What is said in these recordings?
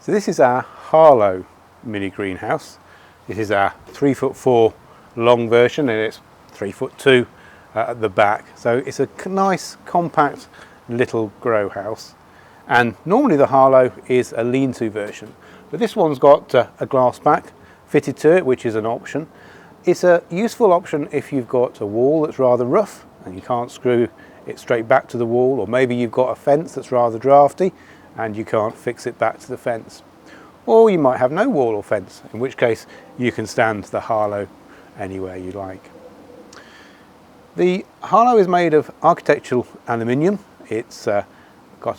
So this is our Harlow mini greenhouse. This is our 3'4" long version, and it's 3'2" at the back. So it's a nice compact little grow house. And normally the Harlow is a lean-to version, but this one's got a glass back fitted to it, which is an option. It's a useful option if you've got a wall that's rather rough and you can't screw it straight back to the wall, or maybe you've got a fence that's rather drafty and you can't fix it back to the fence. Or you might have no wall or fence, in which case you can stand the Harlow anywhere you like. The Harlow is made of architectural aluminium. It's got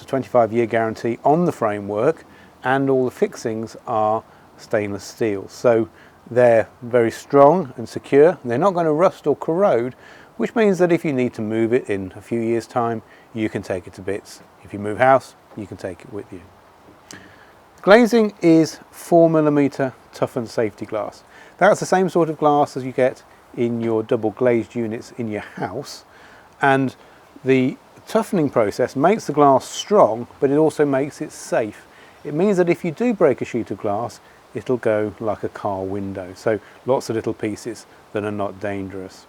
a 25-year guarantee on the framework, and all the fixings are stainless steel. So they're very strong and secure. They're not going to rust or corrode, which means that if you need to move it in a few years' time, you can take it to bits. If you move house, you can take it with you. Glazing is 4mm toughened safety glass. That's the same sort of glass as you get in your double glazed units in your house, and the toughening process makes the glass strong, but it also makes it safe. It means that if you do break a sheet of glass, it'll go like a car window. So lots of little pieces that are not dangerous.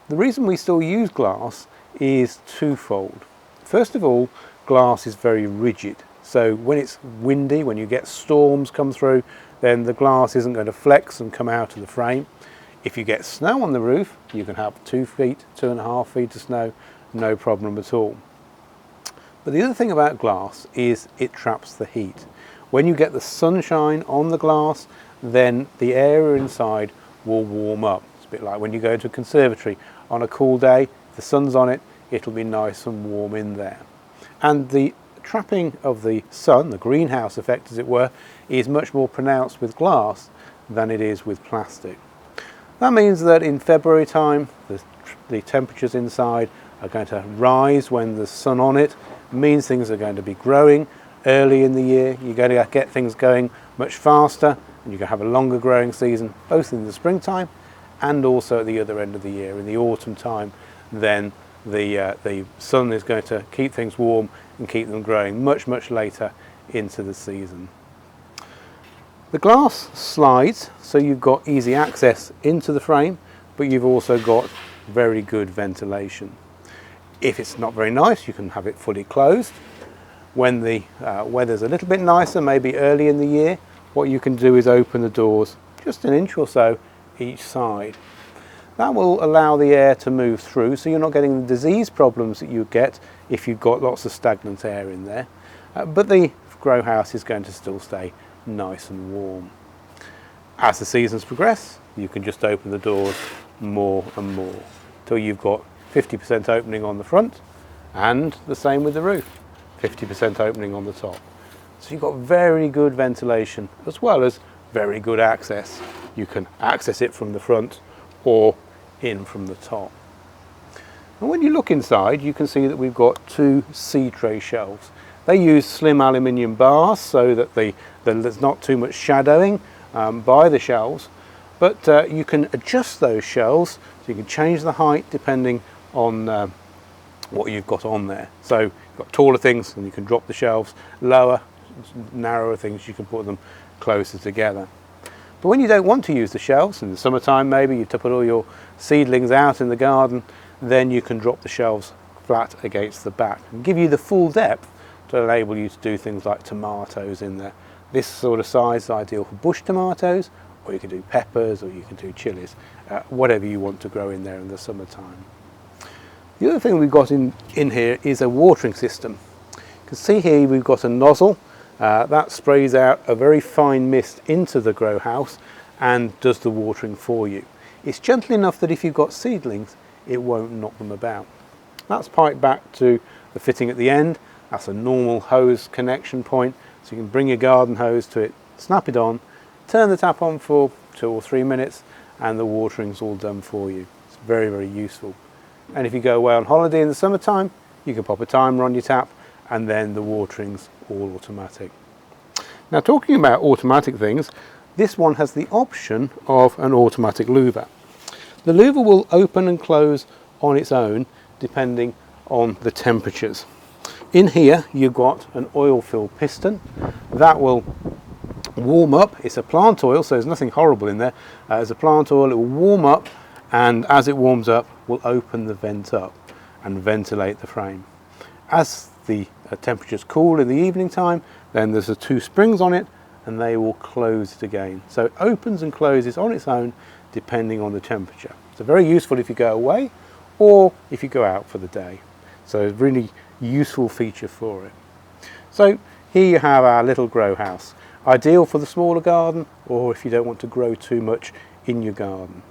The reason we still use glass is twofold. First of all, glass is very rigid. So when it's windy, when you get storms come through, then the glass isn't going to flex and come out of the frame. If you get snow on the roof, you can have 2 feet, 2.5 feet of snow, no problem at all. But the other thing about glass is it traps the heat. When you get the sunshine on the glass, then the area inside will warm up. It's a bit like when you go to a conservatory on a cool day, if the sun's on it, it'll be nice and warm in there. And the trapping of the sun, the greenhouse effect as it were, is much more pronounced with glass than it is with plastic. That means that in February time, the temperatures inside are going to rise when there's sun on it. It means things are going to be growing early in the year. You're going to get things going much faster, and you're going to have a longer growing season, both in the springtime and also at the other end of the year. In the autumn time, then the sun is going to keep things warm and keep them growing much, much later into the season. The glass slides, so you've got easy access into the frame, but you've also got very good ventilation. If it's not very nice, you can have it fully closed. When the weather's a little bit nicer, maybe early in the year, what you can do is open the doors just 1 inch or so each side. That will allow the air to move through, so you're not getting the disease problems that you get if you've got lots of stagnant air in there. But the grow house is going to still stay nice and warm. As the seasons progress, you can just open the doors more and more till you've got 50% opening on the front, and the same with the roof, 50% opening on the top. So you've got very good ventilation as well as very good access. You can access it from the front or in from the top. And when you look inside, you can see that we've got 2 seed tray shelves. They use slim aluminium bars so that there's not too much shadowing by the shelves, but you can adjust those shelves, so you can change the height depending on what you've got on there. So you've got taller things and you can drop the shelves, lower, narrower things, you can put them closer together. But when you don't want to use the shelves, in the summertime maybe you put all your seedlings out in the garden, then you can drop the shelves flat against the back and give you the full depth to enable you to do things like tomatoes in there. This sort of size is ideal for bush tomatoes, or you can do peppers, or you can do chilies, whatever you want to grow in there in the summertime. The other thing we've got in here is a watering system. You can see here we've got a nozzle that sprays out a very fine mist into the grow house and does the watering for you. It's gentle enough that if you've got seedlings, it won't knock them about. That's piped back to the fitting at the end. That's a normal hose connection point, so you can bring your garden hose to it, snap it on, turn the tap on for 2 or 3 minutes, and the watering's all done for you. It's very, very useful. And if you go away on holiday in the summertime, you can pop a timer on your tap, and then the watering's all automatic. Now, talking about automatic things, this one has the option of an automatic louver. The louver will open and close on its own depending on the temperatures. In here you've got an oil-filled piston. that will warm up. It's a plant oil, so there's nothing horrible in there. As a plant oil, it will warm up, and as it warms up, we'll open the vent up and ventilate the frame. As the temperatures cool in the evening time, then there's the 2 springs on it, and they will close it again. So it opens and closes on its own depending on the temperature. So very useful if you go away or if you go out for the day. So a really useful feature for it. So here you have our little grow house. Ideal for the smaller garden, or if you don't want to grow too much in your garden.